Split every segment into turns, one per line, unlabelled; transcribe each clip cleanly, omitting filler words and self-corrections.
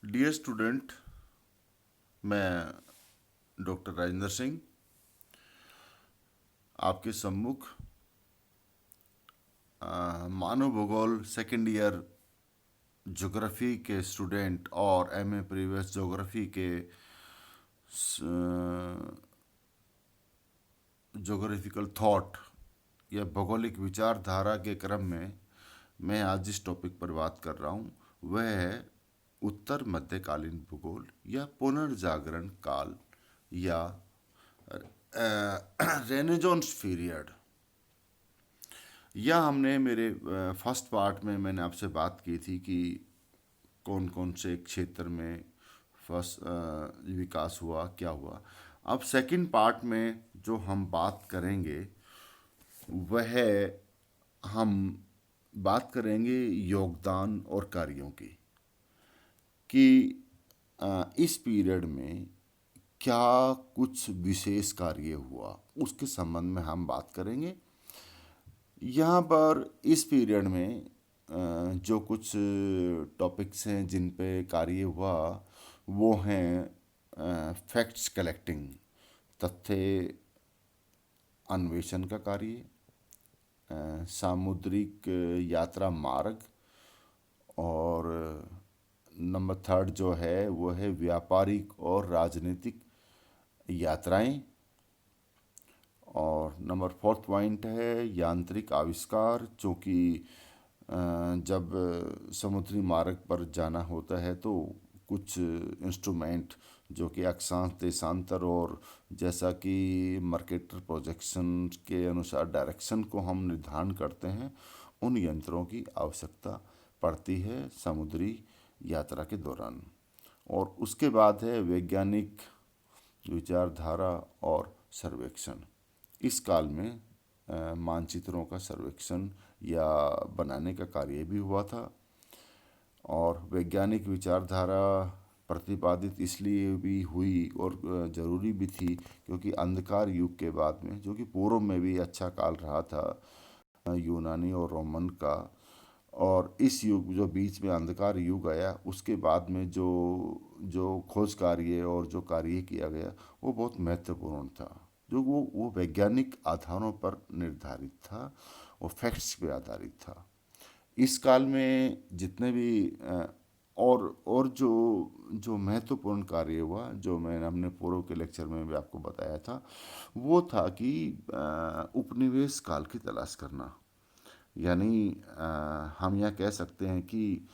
Dear student, मैं doctor Rajendra Singh आपके सम्मुख मानव भूगोल सेकेंड ईयर ज्योग्राफी के स्टूडेंट और एमए प्रीवियस ज्योग्राफी के ज्योग्राफिकल थॉट या भौगोलिक विचारधारा के क्रम में मैं आज जिस टॉपिक पर बात कर रहा हूँ वह है उत्तर मध्यकालीन भूगोल या पुनर्जागरण काल या रेनेजॉन्स पीरियड। यह हमने मेरे फर्स्ट पार्ट में मैंने आपसे बात की थी कि कौन कौन से क्षेत्र में फर्स्ट विकास हुआ, क्या हुआ। अब सेकंड पार्ट में जो हम बात करेंगे वह हम बात करेंगे योगदान और कार्यों की कि इस पीरियड में क्या कुछ विशेष कार्य हुआ, उसके संबंध में हम बात करेंगे। यहाँ पर इस पीरियड में जो कुछ टॉपिक्स हैं जिन पे कार्य हुआ वो हैं फैक्ट्स कलेक्टिंग, तथ्य अन्वेषण का कार्य, सामुद्रिक यात्रा मार्ग, और नंबर थर्ड जो है वो है व्यापारिक और राजनीतिक यात्राएं, और नंबर फोर्थ पॉइंट है यांत्रिक आविष्कार। चूँकि जब समुद्री मार्ग पर जाना होता है तो कुछ इंस्ट्रूमेंट जो कि अक्षांश देशांतर और जैसा कि मर्केटर प्रोजेक्शन के अनुसार डायरेक्शन को हम निर्धारण करते हैं, उन यंत्रों की आवश्यकता पड़ती है समुद्री यात्रा के दौरान। और उसके बाद है वैज्ञानिक विचारधारा और सर्वेक्षण। इस काल में मानचित्रों का सर्वेक्षण या बनाने का कार्य भी हुआ था। और वैज्ञानिक विचारधारा प्रतिपादित इसलिए भी हुई और ज़रूरी भी थी क्योंकि अंधकार युग के बाद में, जो कि पूर्व में भी अच्छा काल रहा था यूनानी और रोमन का, और इस युग जो बीच में अंधकार युग आया उसके बाद में जो जो खोज कार्य और जो कार्य किया गया वो बहुत महत्वपूर्ण था, जो वो वैज्ञानिक आधारों पर निर्धारित था और फैक्ट्स पे आधारित था। इस काल में जितने भी और जो जो महत्वपूर्ण कार्य हुआ, जो मैंने अपने पूर्व के लेक्चर में भी आपको बताया था, वो था कि उपनिवेश काल की तलाश करना। यानी हम यह कह सकते हैं कि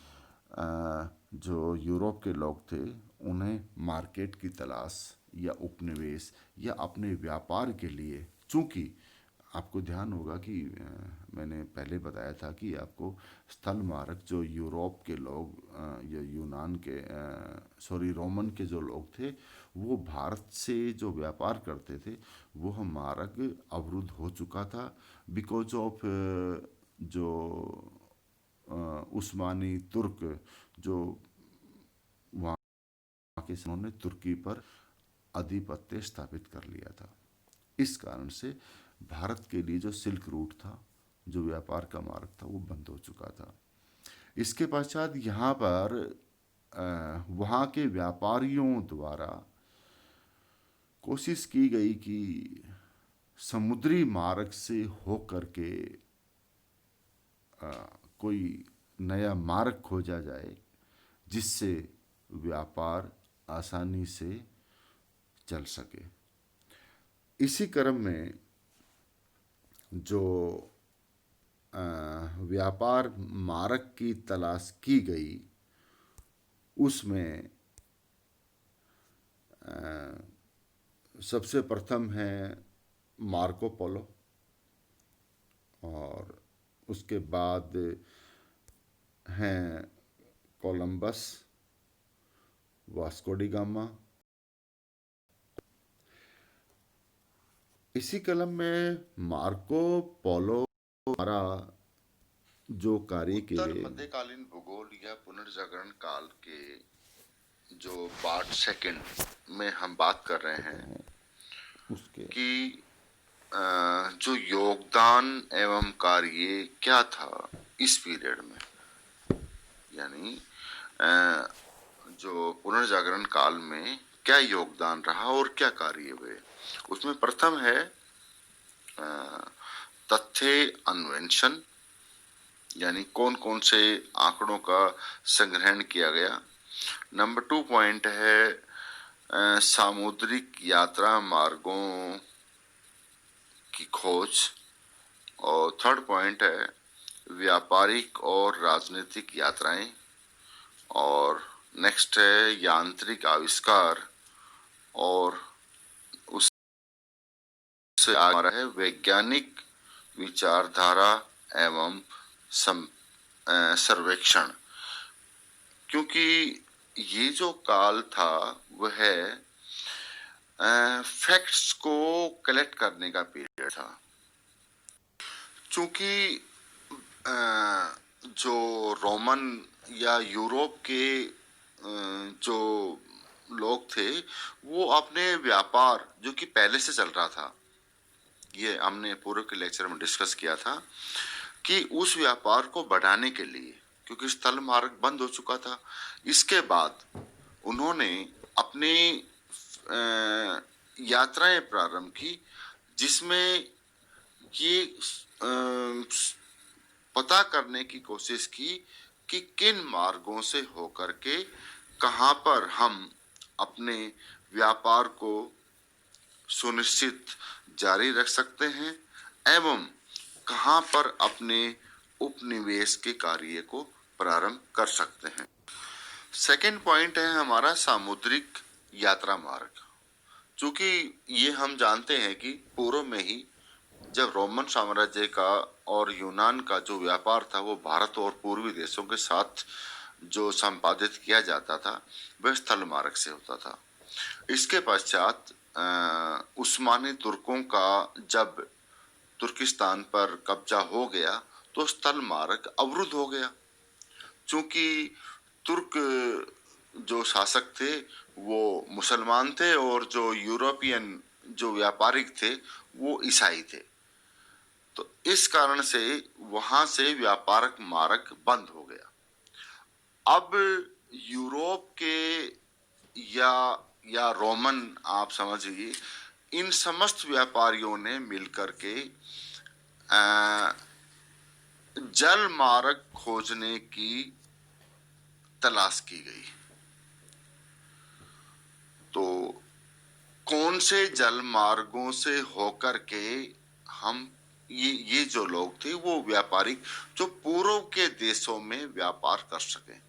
जो यूरोप के लोग थे उन्हें मार्केट की तलाश या उपनिवेश या अपने व्यापार के लिए, चूंकि आपको ध्यान होगा कि मैंने पहले बताया था कि आपको स्थल मार्ग जो यूरोप के लोग या यूनान के रोमन के जो लोग थे वो भारत से जो व्यापार करते थे वो मार्ग अवरुद्ध हो चुका था बिकॉज ऑफ जो उस्मानी तुर्क जो वहाँ के उन्होंने तुर्की पर आधिपत्य स्थापित कर लिया था। इस कारण से भारत के लिए जो सिल्क रूट था, जो व्यापार का मार्ग था, वो बंद हो चुका था। इसके पश्चात यहाँ पर वहाँ के व्यापारियों द्वारा कोशिश की गई कि समुद्री मार्ग से होकर के कोई नया मार्ग खोजा जाए जिससे व्यापार आसानी से चल सके। इसी क्रम में जो व्यापार मार्ग की तलाश की गई उसमें सबसे प्रथम है मार्को पोलो, और उसके बाद हैं कोलंबस, वास्को डी गामा। इसी कलम में मार्को पोलो हमारा जो कार्य के उत्तर मध्यकालीन भूगोल या पुनर्जागरण काल के जो पार्ट सेकंड में हम बात कर रहे हैं उसके कि जो योगदान एवं कार्य क्या था इस पीरियड में। यानी जो पुनर्जागरण काल में क्या योगदान रहा और क्या कार्य हुए। उसमें प्रथम है तथ्य अन्वेषण, यानी कौन कौन से आंकड़ों का संग्रहण किया गया। नंबर 2 पॉइंट है सामुद्रिक यात्रा मार्गों की खोज। और थर्ड पॉइंट है व्यापारिक और राजनीतिक यात्राएं। और नेक्स्ट है यांत्रिक आविष्कार। और उससे आगे हमारा है वैज्ञानिक विचारधारा एवं सर्वेक्षण। क्योंकि ये जो काल था वह फैक्ट्स को कलेक्ट करने का पीरियड था। चूंकि जो रोमन या यूरोप के जो लोग थे वो अपने व्यापार जो कि पहले से चल रहा था, ये हमने पूर्व के लेक्चर में डिस्कस किया था कि उस व्यापार को बढ़ाने के लिए, क्योंकि स्थल मार्ग बंद हो चुका था, इसके बाद उन्होंने अपनी यात्राएं प्रारंभ की जिसमें ये पता करने की कोशिश की कि किन मार्गों से होकर के कहां पर हम अपने व्यापार को सुनिश्चित जारी रख सकते हैं एवं कहां पर अपने उपनिवेश के कार्य को प्रारंभ कर सकते हैं। सेकेंड पॉइंट है हमारा सामुद्रिक यात्रा मार्ग। चूंकि ये हम जानते हैं कि पूर्व में ही जब रोमन साम्राज्य का और यूनान का जो व्यापार था वो भारत और पूर्वी देशों के साथ जो संपादित किया जाता था वह स्थल मार्ग से होता था। इसके पश्चात उस्मानी तुर्कों का जब तुर्किस्तान पर कब्जा हो गया तो स्थल मार्ग अवरुद्ध हो गया। चूंकि तुर्क जो शासक थे वो मुसलमान थे और जो यूरोपियन जो व्यापारिक थे वो ईसाई थे, तो इस कारण से वहां से व्यापारिक मार्ग बंद हो गया। अब यूरोप के या रोमन आप समझिए, इन समस्त व्यापारियों ने मिलकर के जल मार्ग खोजने की तलाश की गई। तो कौन से जल मार्गों से होकर के हम ये जो लोग थे वो व्यापारिक जो पूर्व के देशों में व्यापार कर सके,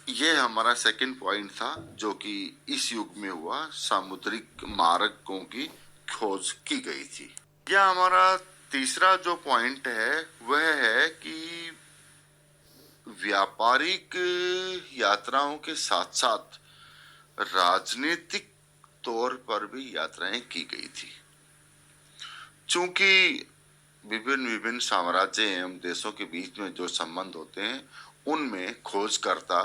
ये हमारा सेकंड पॉइंट था जो कि इस युग में हुआ, सामुद्रिक मार्गों की खोज की गई थी। यह हमारा तीसरा जो पॉइंट है वह है कि व्यापारिक यात्राओं के साथ साथ राजनीतिक तौर पर भी यात्राएं की गई थी। चूंकि विभिन्न विभिन्न साम्राज्य एवं देशों के बीच में जो संबंध होते हैं उनमें खोजकर्ता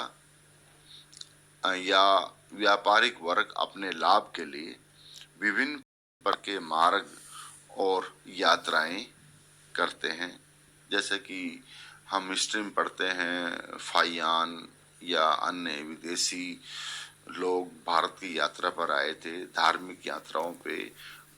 या व्यापारिक वर्ग अपने लाभ के लिए विभिन्न प्रकार के मार्ग और यात्राएं करते हैं। जैसे कि हम हिस्ट्री में पढ़ते हैं फाइयान या अन्य विदेशी लोग भारत की यात्रा पर आए थे, धार्मिक यात्राओं पे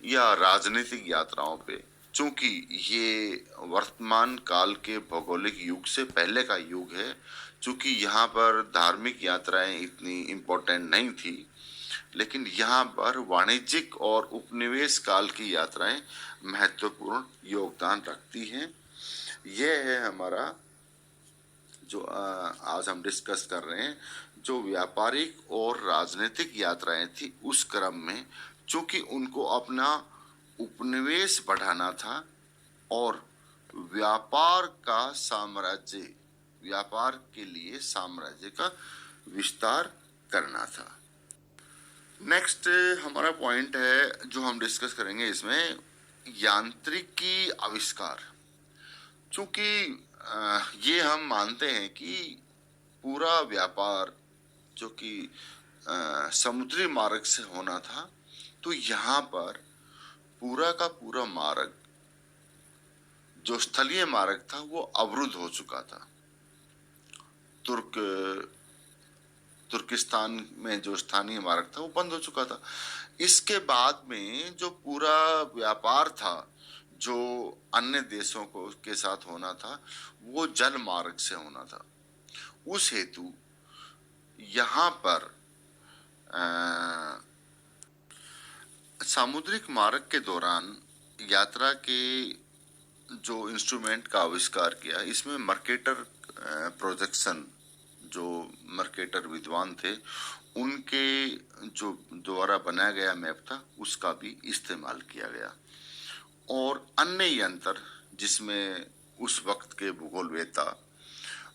या राजनीतिक यात्राओं पे। चूंकि ये वर्तमान काल के भौगोलिक युग से पहले का युग है, चूंकि यहाँ पर धार्मिक यात्राएं इतनी इम्पोर्टेंट नहीं थी, लेकिन यहाँ पर वाणिज्यिक और उपनिवेश काल की यात्राएं महत्वपूर्ण योगदान रखती हैं। यह है हमारा जो आज हम डिस्कस कर रहे हैं, जो व्यापारिक और राजनीतिक यात्राएं थी उस क्रम में, चूंकि उनको अपना उपनिवेश बढ़ाना था और व्यापार का साम्राज्य, व्यापार के लिए साम्राज्य का विस्तार करना था। नेक्स्ट हमारा पॉइंट है जो हम डिस्कस करेंगे इसमें, यांत्रिकी आविष्कार। चूंकि ये हम मानते हैं कि पूरा व्यापार जो कि समुद्री मार्ग से होना था, तो यहाँ पर पूरा का पूरा मार्ग जो स्थलीय मार्ग था वो अवरुद्ध हो चुका था। तुर्क तुर्किस्तान में जो स्थानीय मार्ग था वो बंद हो चुका था। इसके बाद में जो पूरा व्यापार था जो अन्य देशों को के साथ होना था वो जल मार्ग से होना था। उस हेतु यहाँ पर अ, सामुद्रिक मार्ग के दौरान यात्रा के जो इंस्ट्रूमेंट का आविष्कार किया, इसमें मर्केटर प्रोजेक्शन, जो मर्केटर विद्वान थे उनके जो द्वारा बनाया गया मैप था उसका भी इस्तेमाल किया गया। और अन्य यंत्र जिसमें उस वक्त के भूगोलवेत्ता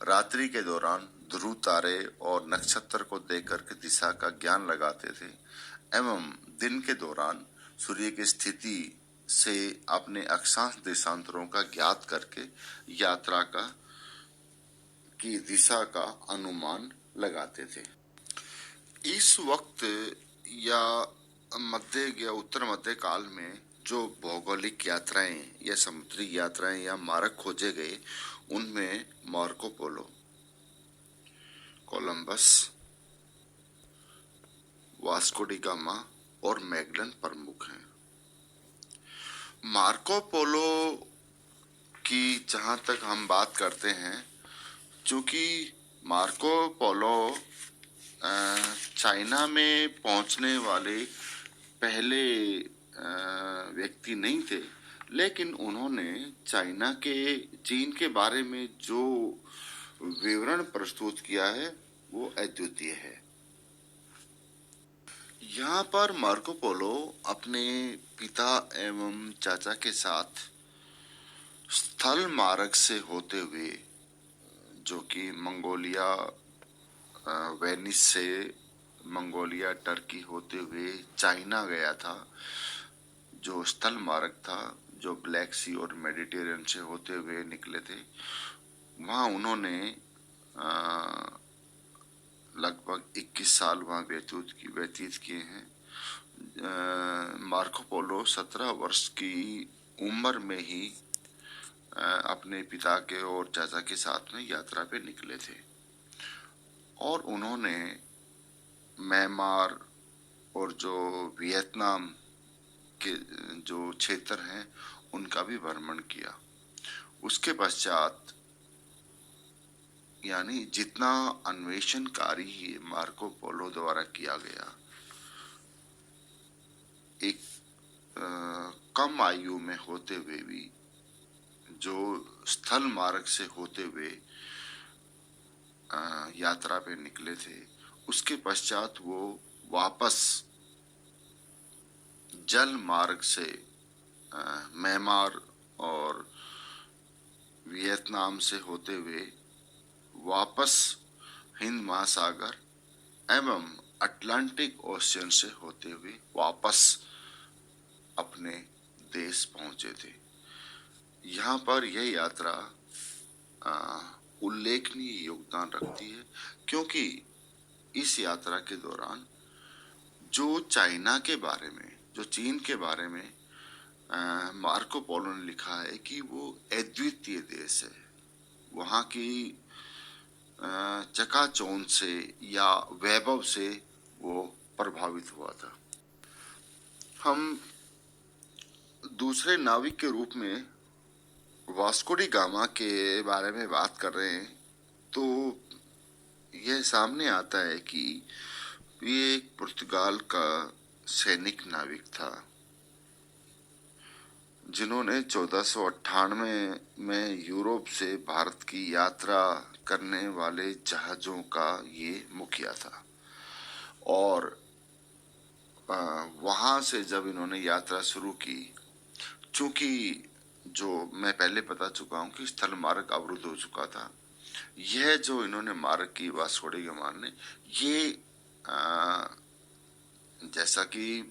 रात्रि के दौरान ध्रुव तारे और नक्षत्र को देख करके दिशा का ज्ञान लगाते थे एवं दिन के दौरान सूर्य की स्थिति से अपने अक्षांश देशांतरों का ज्ञात करके यात्रा का की दिशा का अनुमान लगाते थे। इस वक्त या मध्य या उत्तर मध्य काल में जो भौगोलिक यात्राएं या समुद्री यात्राएं या मार्ग खोजे गए उनमें Marco Polo, Columbus, Vasco D gamma और मैगलन प्रमुख हैं। मार्को पोलो की जहां तक हम बात करते हैं, चूंकि मार्को पोलो चाइना में पहुंचने वाले पहले व्यक्ति नहीं थे, लेकिन उन्होंने चीन के बारे में जो विवरण प्रस्तुत किया है वो अद्वितीय है। यहाँ पर मार्को पोलो अपने पिता एवं चाचा के साथ स्थल मार्ग से होते हुए, जो कि मंगोलिया वेनिस से मंगोलिया टर्की होते हुए चाइना गया था, जो स्थल मार्ग था जो ब्लैक सी और मेडिटेरियन से होते हुए निकले थे। वहाँ उन्होंने लगभग 21 साल वहाँ व्यतीत किए हैं। मार्को पोलो 17 वर्ष की उम्र में ही अपने पिता के और चाचा के साथ में यात्रा पे निकले थे और उन्होंने म्यांमार और जो वियतनाम के जो क्षेत्र हैं उनका भी भ्रमण किया। उसके पश्चात यानी जितना अन्वेषण कार्य मार्को पोलो द्वारा किया गया, एक कम आयु में होते हुए भी जो स्थल मार्ग से होते हुए यात्रा पे निकले थे, उसके पश्चात वो वापस जल मार्ग से म्यांमार और वियतनाम से होते हुए वापस हिंद महासागर एवं अटलांटिक ओशियन से होते हुए वापस अपने देश पहुंचे थे। यहाँ पर यह यात्रा उल्लेखनीय योगदान रखती है, क्योंकि इस यात्रा के दौरान जो चाइना के बारे में, जो चीन के बारे में मार्को पोलो ने लिखा है कि वो अद्वितीय देश है, वहाँ की चकाचौंध से या वैभव से वो प्रभावित हुआ था। हम दूसरे नाविक के रूप में वास्को डी गामा के बारे में बात कर रहे हैं, तो यह सामने आता है कि ये एक पुर्तगाल का सैनिक नाविक था जिन्होंने 1498 में यूरोप से भारत की यात्रा करने वाले जहाजों का ये मुखिया था। और वहाँ से जब इन्होंने यात्रा शुरू की, चूंकि जो मैं पहले बता चुका हूँ कि स्थल मार्ग अवरुद्ध हो चुका था, यह जो इन्होंने मार्ग की वास्को डी गामा ने, ये जैसा कि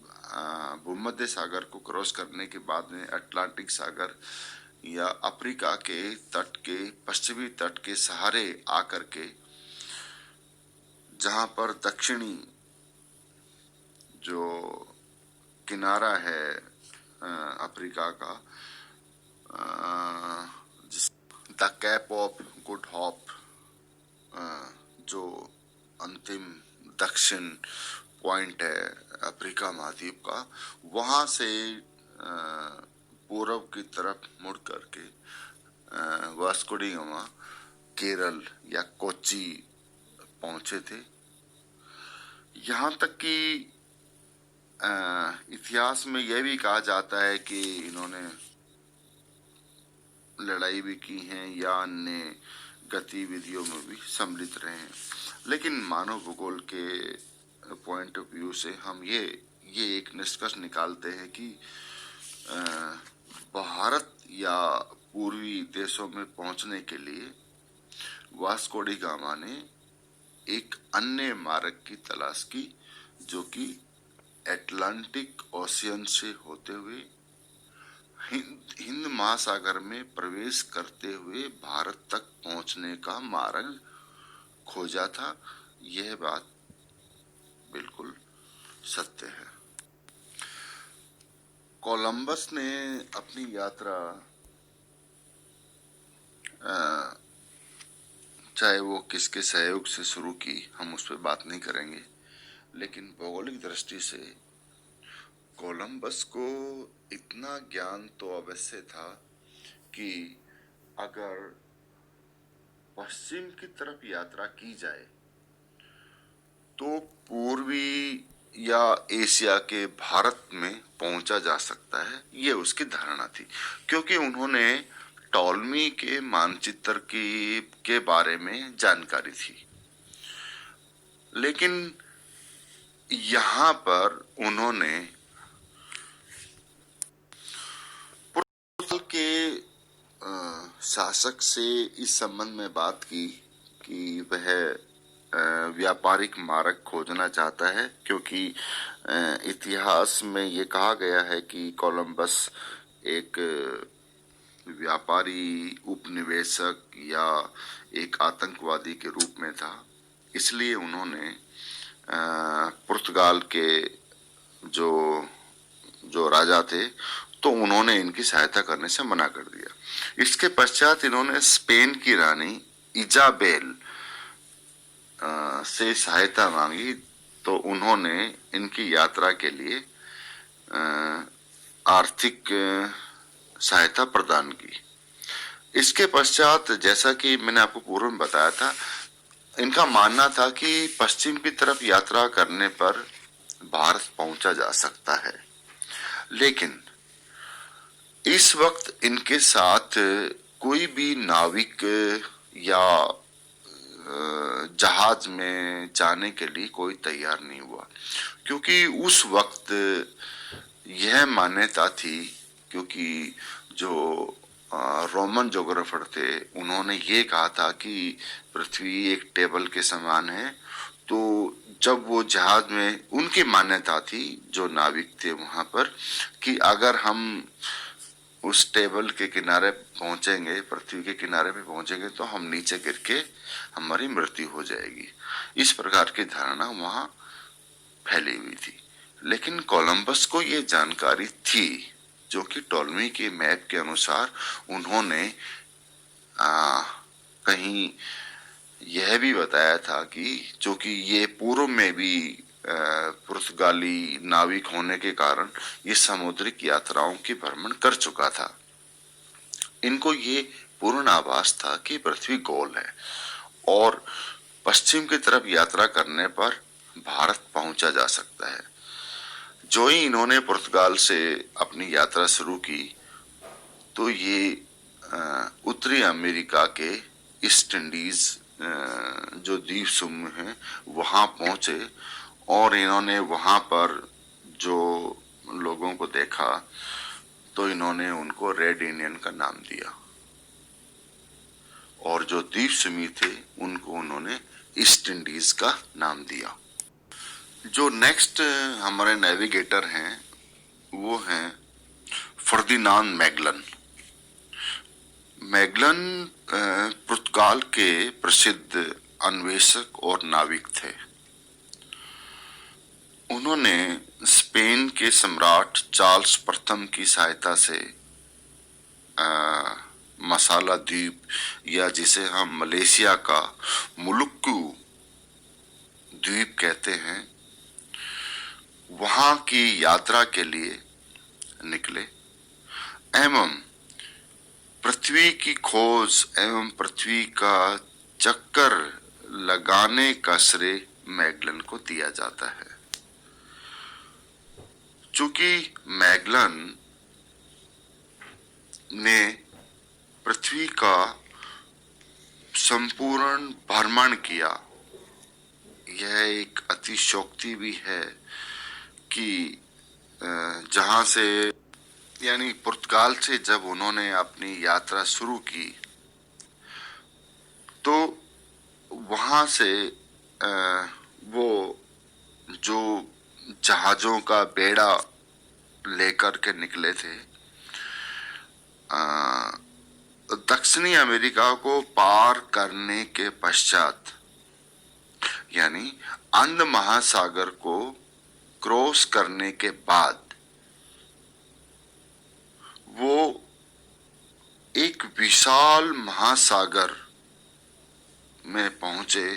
भूमध्य सागर को क्रॉस करने के बाद में अटलांटिक सागर या अफ्रीका के तट के पश्चिमी तट के सहारे आकर के, जहां पर दक्षिणी जो किनारा है अफ्रीका का, the cap of good hope, जो अंतिम दक्षिण पॉइंट है अफ्रीका महाद्वीप का, वहाँ से पूरब की तरफ मुड़ करके वास्को डी गामा केरल या कोच्चि पहुंचे थे। यहाँ तक कि इतिहास में यह भी कहा जाता है कि इन्होंने लड़ाई भी की हैं या अन्य गतिविधियों में भी सम्मिलित रहे हैं। लेकिन मानव भूगोल के पॉइंट ऑफ व्यू से हम ये एक निष्कर्ष निकालते हैं कि भारत या पूर्वी देशों में पहुंचने के लिए वास्को डी गामा ने एक अन्य मार्ग की तलाश की, जो कि अटलांटिक ओशियन से होते हुए हिंद महासागर में प्रवेश करते हुए भारत तक पहुंचने का मार्ग खोजा था। यह बात बिल्कुल सत्य है। कोलंबस ने अपनी यात्रा चाहे वो किसके सहयोग से शुरू की, हम उस पर बात नहीं करेंगे, लेकिन भौगोलिक दृष्टि से कोलंबस को इतना ज्ञान तो अवश्य था कि अगर पश्चिम की तरफ यात्रा की जाए तो पूर्वी या एशिया के भारत में पहुंचा जा सकता है, ये उसकी धारणा थी। क्योंकि उन्होंने टॉलमी के मानचित्र के बारे में जानकारी थी। लेकिन यहाँ पर उन्होंने पुर्तगाल के शासक से इस संबंध में बात की कि वह व्यापारिक मार्ग खोजना चाहता है, क्योंकि इतिहास में ये कहा गया है कि कोलंबस एक व्यापारी, उपनिवेशक या एक आतंकवादी के रूप में था। इसलिए उन्होंने पुर्तगाल के जो राजा थे तो उन्होंने इनकी सहायता करने से मना कर दिया। इसके पश्चात इन्होंने स्पेन की रानी इजाबेल से सहायता मांगी, तो उन्होंने इनकी यात्रा के लिए आर्थिक सहायता प्रदान की। इसके पश्चात जैसा कि मैंने आपको पूर्व में बताया था, इनका मानना था कि पश्चिम की तरफ यात्रा करने पर भारत पहुंचा जा सकता है। लेकिन इस वक्त इनके साथ कोई भी नाविक या जहाज में जाने के लिए कोई तैयार नहीं हुआ, क्योंकि उस वक्त यह मान्यता थी, क्योंकि जो रोमन ज्योग्राफर थे उन्होंने ये कहा था कि पृथ्वी एक टेबल के समान है। तो जब वो जहाज में, उनकी मान्यता थी जो नाविक थे वहां पर, कि अगर हम उस टेबल के किनारे पहुंचेंगे, पृथ्वी के किनारे पे पहुंचेंगे, तो हम नीचे गिर के हमारी मृत्यु हो जाएगी। इस प्रकार की धारणा वहां फैली हुई थी। लेकिन कोलंबस को ये जानकारी थी, जो कि टॉलमी के मैप के अनुसार उन्होंने कहीं यह भी बताया था कि जो कि ये पूर्व में भी पुर्तगाली नाविक होने के कारण ये समुद्रिक यात्राओं की भ्रमण कर चुका था। इनको ये पूर्ण आभास था कि पृथ्वी गोल है और पश्चिम की तरफ यात्रा करने पर भारत पहुंचा जा सकता है। जो ही इन्होंने पुर्तगाल से अपनी यात्रा शुरू की, तो ये उत्तरी अमेरिका के ईस्ट इंडीज जो द्वीप समूह हैं वहां पहुंचे, और इन्होंने वहां पर जो लोगों को देखा तो इन्होंने उनको रेड इंडियन का नाम दिया, और जो द्वीप समूह थे उनको उन्होंने ईस्ट इंडीज का नाम दिया। जो नेक्स्ट हमारे नेविगेटर हैं वो हैं फर्दिनांद मैगलन। मैगलन पुर्तगाल के प्रसिद्ध अन्वेषक और नाविक थे। उन्होंने स्पेन के सम्राट चार्ल्स प्रथम की सहायता से मसाला द्वीप, या जिसे हम मलेशिया का मुलुक्कू द्वीप कहते हैं, वहां की यात्रा के लिए निकले एवं पृथ्वी की खोज एवं पृथ्वी का चक्कर लगाने का श्रेय मैगलन को दिया जाता है। चूंकि मैगलन ने पृथ्वी का संपूर्ण भ्रमण किया, यह एक अतिशयोक्ति भी है कि जहां से यानी पुर्तगाल से जब उन्होंने अपनी यात्रा शुरू की तो वहां से वो जो जहाजों का बेड़ा लेकर के निकले थे, दक्षिणी अमेरिका को पार करने के पश्चात यानी अंध महासागर को क्रॉस करने के बाद वो एक विशाल महासागर में पहुंचे,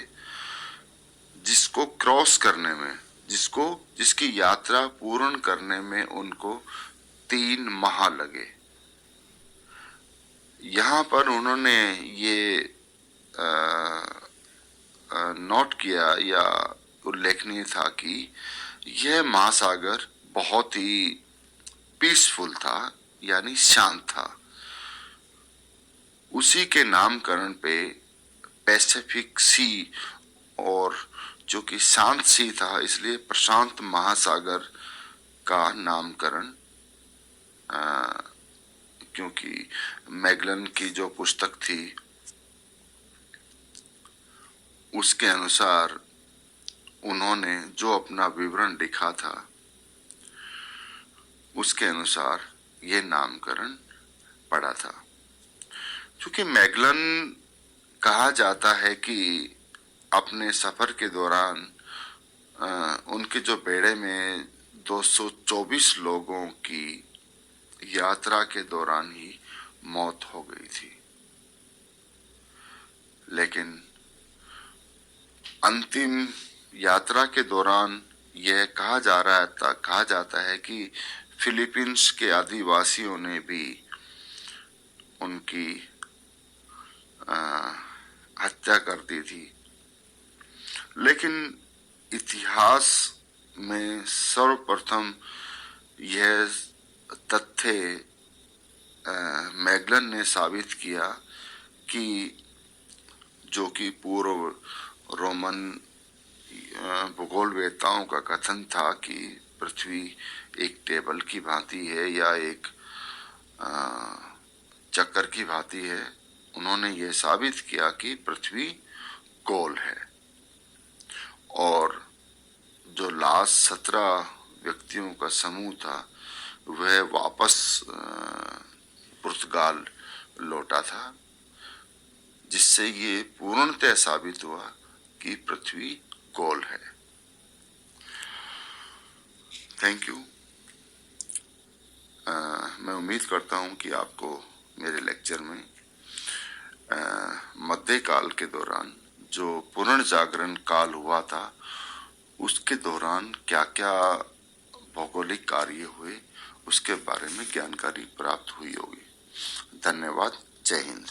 जिसको क्रॉस करने में जिसकी यात्रा पूर्ण करने में उनको 3 माह लगे। यहाँ पर उन्होंने ये नोट किया या उल्लेखनीय था कि यह महासागर बहुत ही पीसफुल था, यानी शांत था। उसी के नामकरण पे पैसिफिक सी, और जो कि शांत सी था इसलिए प्रशांत महासागर का नामकरण, क्योंकि मैगलन की जो पुस्तक थी उसके अनुसार उन्होंने जो अपना विवरण लिखा था उसके अनुसार ये नामकरण पड़ा था। क्योंकि मैगलन कहा जाता है कि अपने सफर के दौरान उनके जो बेड़े में 224 लोगों की यात्रा के दौरान ही मौत हो गई थी, लेकिन अंतिम यात्रा के दौरान यह कहा जाता है कि फिलीपींस के आदिवासियों ने भी उनकी हत्या कर दी थी। लेकिन इतिहास में सर्वप्रथम यह तथ्य मैगलन ने साबित किया कि जो कि पूर्व रोमन भूगोलवेत्ताओं का कथन था कि पृथ्वी एक टेबल की भांति है या एक चक्कर की भांति है, उन्होंने ये साबित किया कि पृथ्वी गोल है। और जो लास्ट 17 व्यक्तियों का समूह था वह वापस पुर्तगाल लौटा था, जिससे ये पूर्णतः साबित हुआ कि पृथ्वी गोल है। Thank you. मैं उम्मीद करता हूं कि आपको मेरे लेक्चर में मध्यकाल के दौरान जो पुनर्जागरण काल हुआ था उसके दौरान क्या क्या भौगोलिक कार्य हुए उसके बारे में जानकारी प्राप्त हुई होगी। धन्यवाद। जय हिंद।